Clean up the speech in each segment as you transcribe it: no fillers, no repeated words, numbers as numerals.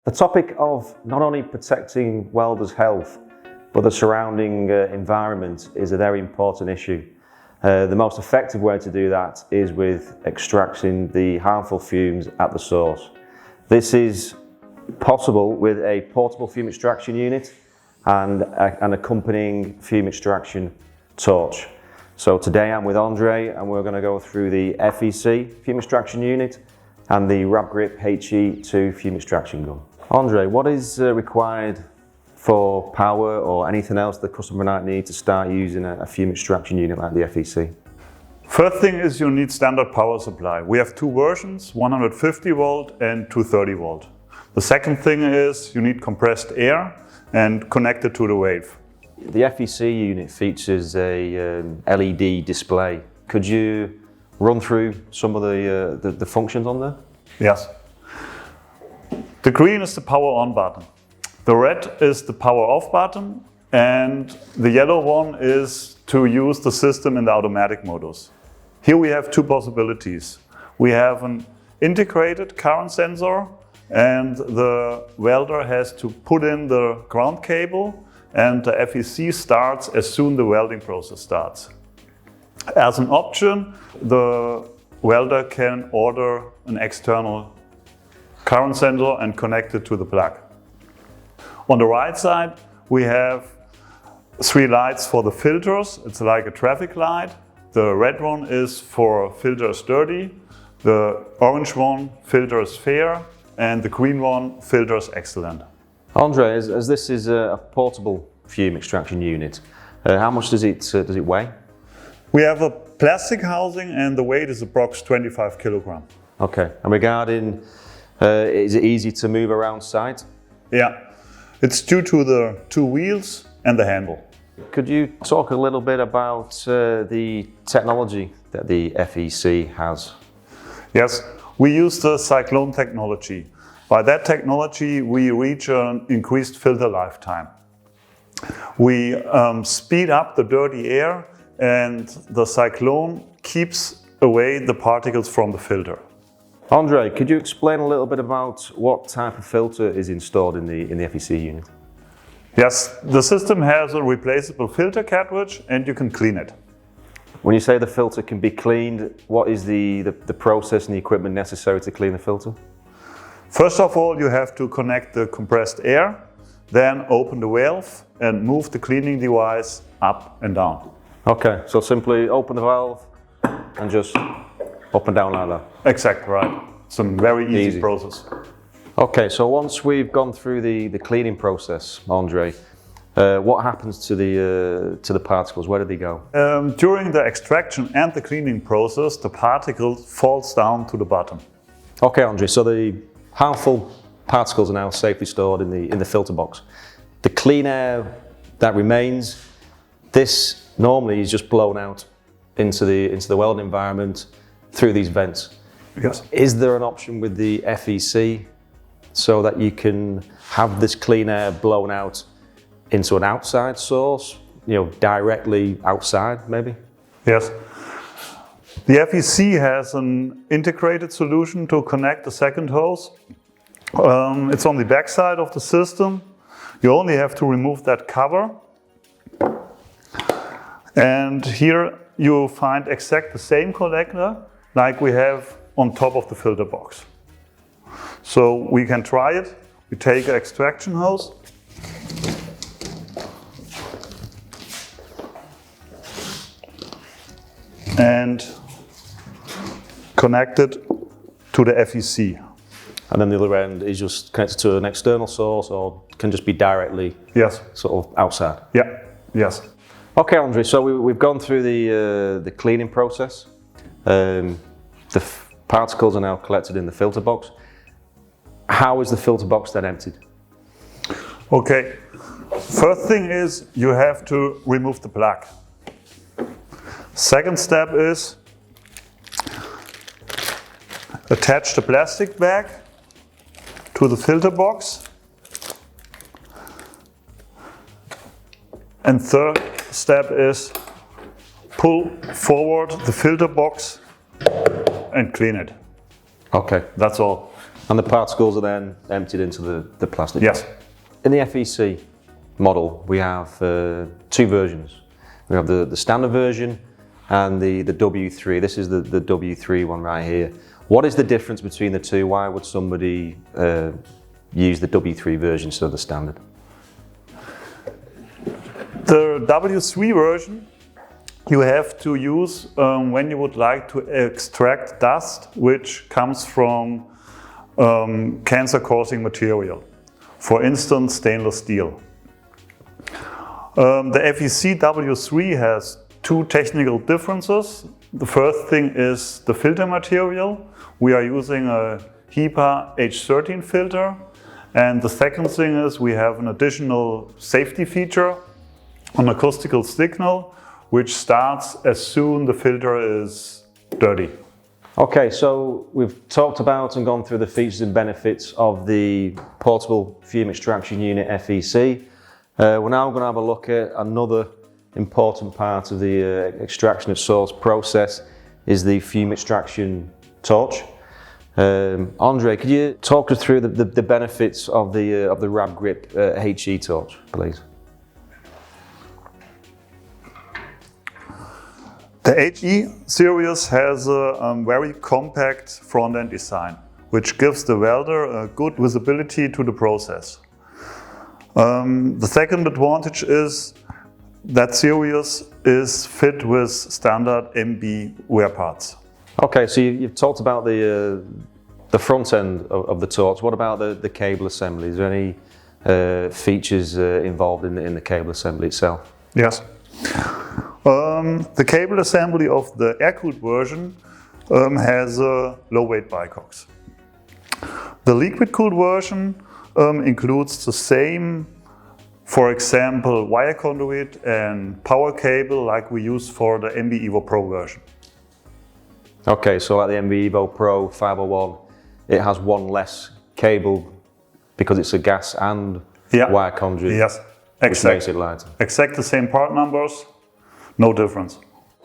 The topic of not only protecting welders' health, but the surrounding environment is a very important issue. The most effective way to do that is with extracting the harmful fumes at the source. This is possible with a portable fume extraction unit and an accompanying fume extraction torch. So today I'm with Andre and we're going to go through the FEC fume extraction unit and the RabGrip HE2 fume extraction gun. Andre, what is required for power or anything else the customer might need to start using a fume extraction unit like the FEC? First thing is you need standard power supply. We have two versions, 150 volt and 230 volt. The second thing is you need compressed air and connected to the wave. The FEC unit features a LED display. Could you run through some of the functions on there? Yes. The green is the power on button. The red is the power off button, and the yellow one is to use the system in the automatic modus. Here we have two possibilities. We have an integrated current sensor, and the welder has to put in the ground cable, and the FEC starts as soon the welding process starts. As an option, the welder can order an external current sensor and connect it to the plug. On the right side, we have three lights for the filters. It's like a traffic light. The red one is for filters dirty, the orange one filters fair, and the green one filters excellent. Andre, as this is a portable fume extraction unit, how much does it weigh? We have a plastic housing and the weight is approx 25 kilogram. Okay, and regarding, is it easy to move around site? Yeah, it's due to the two wheels and the handle. Could you talk a little bit about the technology that the FEC has? Yes, we use the Cyclone technology. By that technology, we reach an increased filter lifetime. We speed up the dirty air, and the Cyclone keeps away the particles from the filter. Andre, could you explain a little bit about what type of filter is installed in the FEC unit? Yes, the system has a replaceable filter cartridge and you can clean it. When you say the filter can be cleaned, what is the process and the equipment necessary to clean the filter? First of all, you have to connect the compressed air, then open the valve and move the cleaning device up and down. Okay, so simply open the valve and just up and down like that? Exactly right. It's a very easy process. Okay, so once we've gone through the cleaning process, Andre, what happens to the particles? Where do they go? During the extraction and the cleaning process, the particle falls down to the bottom. Okay, Andre, so the harmful particles are now safely stored in the filter box. The clean air that remains, this normally is just blown out into the welding environment through these vents. Yes. Is there an option with the FEC so that you can have this clean air blown out into an outside source, directly outside maybe? Yes. The FEC has an integrated solution to connect the second hose. It's on the back side of the system. You only have to remove that cover. And here you find exact the same connector like we have on top of the filter box. So we can try it. We take an extraction hose. And connect it to the FEC. And then the other end is just connected to an external source or can just be directly sort of outside? Yeah, yes. Okay, Andre, so we've gone through the cleaning process. The particles are now collected in the filter box. How is the filter box then emptied? Okay, first thing is you have to remove the plug. Second step is attach the plastic bag to the filter box. And third step is pull forward the filter box and clean it. Okay. That's all. And the particles are then emptied into the plastic? Yes. In the FEC model, we have two versions. We have the standard version and the W3. This is the W3 one right here. What is the difference between the two? Why would somebody use the W3 version instead of the standard? The W3 version you have to use when you would like to extract dust which comes from cancer-causing material, for instance stainless steel. The FEC W3 has two technical differences. The first thing is the filter material. We are using a HEPA H13 filter, and the second thing is we have an additional safety feature, an acoustical signal, which starts as soon the filter is dirty. Okay, so we've talked about and gone through the features and benefits of the portable fume extraction unit FEC. We're now going to have a look at another important part of the extraction of source process is the fume extraction torch. Andre, could you talk us through the benefits of the Rab Grip HE torch, please? The HE series has a very compact front-end design, which gives the welder a good visibility to the process. The second advantage is that series is fit with standard MB wear parts. Okay, so you've talked about the front end of the torch. What about the cable assembly? Is there any features involved in the cable assembly itself? Yes. The cable assembly of the air-cooled version has low weight bicoques. The liquid-cooled version includes the same, for example, wire conduit and power cable like we use for the MB Evo Pro version. Okay, so like the MB Evo Pro 501, it has one less cable because it's a gas and wire conduit. Yes, which makes it lighter. Exact the same part numbers, no difference.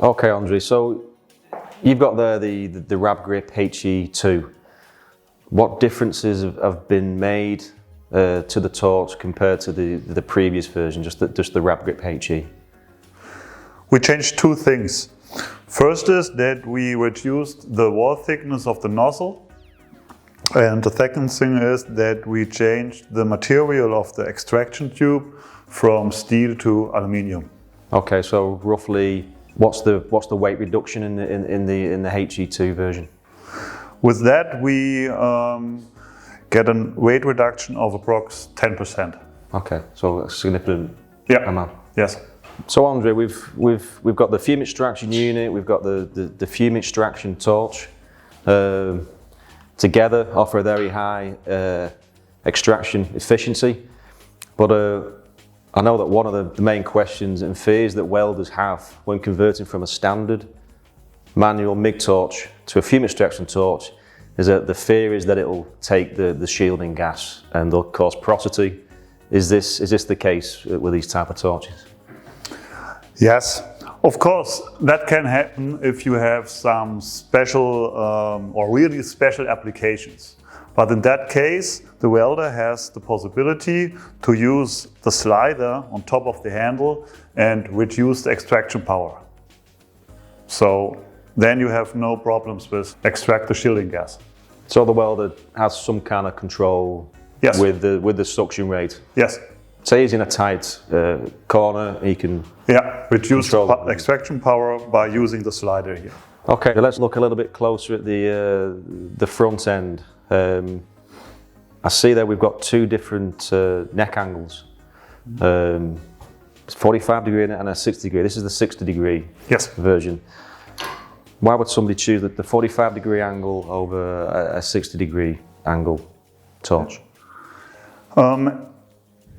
Okay, Andre, so you've got there the Rab Grip HE2. What differences have been made to the torch compared to the previous version, just the Rab Grip HE? We changed two things. First is that we reduced the wall thickness of the nozzle, and the second thing is that we changed the material of the extraction tube from steel to aluminium. Okay, so roughly, what's the weight reduction in the HE2 version? With that, we get a weight reduction of approx 10%. Okay, so a significant amount. Yes. So Andre, we've got the fume extraction unit, we've got the fume extraction torch. Together offer a very high extraction efficiency, but I know that one of the main questions and fears that welders have when converting from a standard manual MIG torch to a fume extraction torch is that the fear is that it will take the shielding gas and they'll cause porosity. Is this the case with these type of torches? Yes, of course that can happen if you have some special or really special applications. But in that case, the welder has the possibility to use the slider on top of the handle and reduce the extraction power. So then you have no problems with extract the shielding gas. So the welder has some kind of control with the suction rate? Yes. Say he's in a tight corner, he can reduce the extraction power by using the slider here. Okay, let's look a little bit closer at the front end. I see that we've got two different neck angles. 45 degree and a 60 degree. This is the 60 degree version. Why would somebody choose the 45 degree angle over a 60 degree angle torch?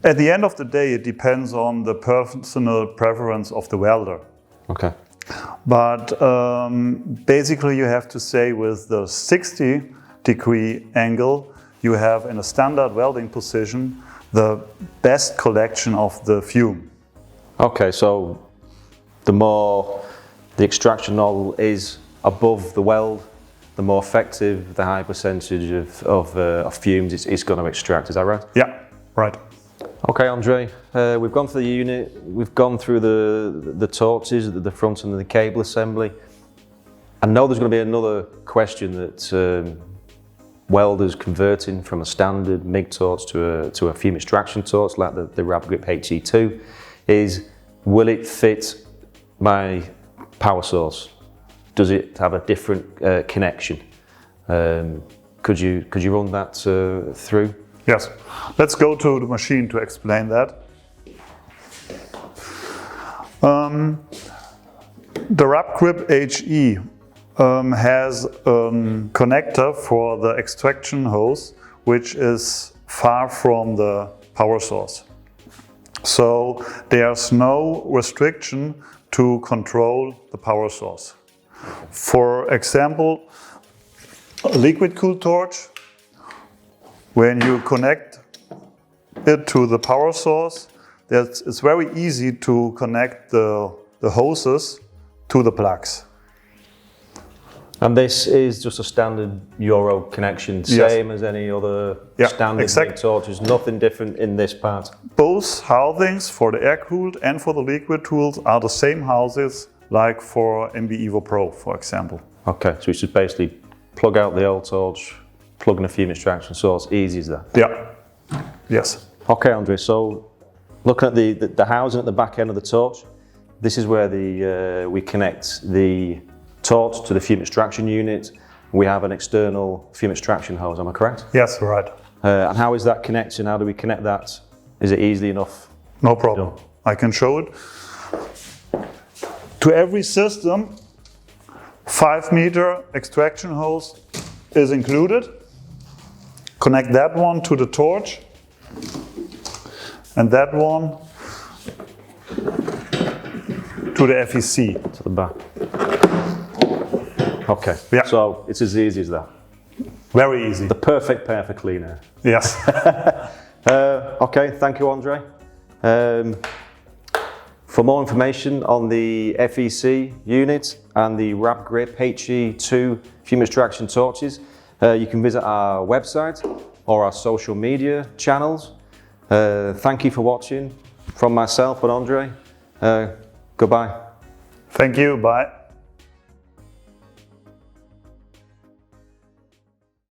At the end of the day, it depends on the personal preference of the welder. Okay. But basically you have to say with the 60 degree angle, you have in a standard welding position the best collection of the fume. Okay, so the more the extraction nozzle is above the weld, the more effective, the higher percentage of fumes it's going to extract. Is that right? Yeah, right. Okay, Andre, we've gone through the unit, we've gone through the torches, the front and the cable assembly. I know there's going to be another question that welders converting from a standard MIG torch to a fume extraction torch like the RabGrip HE2 is, will it fit my power source? Does it have a different connection? Could you run that through? Yes, let's go to the machine to explain that. The RabGrip HE has a connector for the extraction hose, which is far from the power source. So there's no restriction to control the power source. For example, a liquid-cooled torch, when you connect it to the power source, it's very easy to connect the hoses to the plugs. And this is just a standard Euro connection, same as any other standard MIG torches, nothing different in this part. Both housings for the air-cooled and for the liquid tools are the same houses like for MB Evo Pro, for example. Okay, so it's just basically plug out the old torch, plug in a fume extraction source, easy as that. Yeah, yes. Okay, Andre, so looking at the housing at the back end of the torch, this is where we connect the torch to the fume extraction unit. We have an external fume extraction hose, am I correct? Yes, right. And how is that connection? How do we connect that? Is it easily enough? No problem. I can show it. To every system, 5-meter extraction hose is included. Connect that one to the torch and that one to the FEC. To the back. Okay, Yeah. so it's as easy as that. Very easy. The perfect pair for clean air. Yes. Okay, thank you, Andre. For more information on the FEC unit and the RabGrip HE2 fume extraction torches, you can visit our website or our social media channels. Thank you for watching. From myself and Andre, goodbye. Thank you. Bye.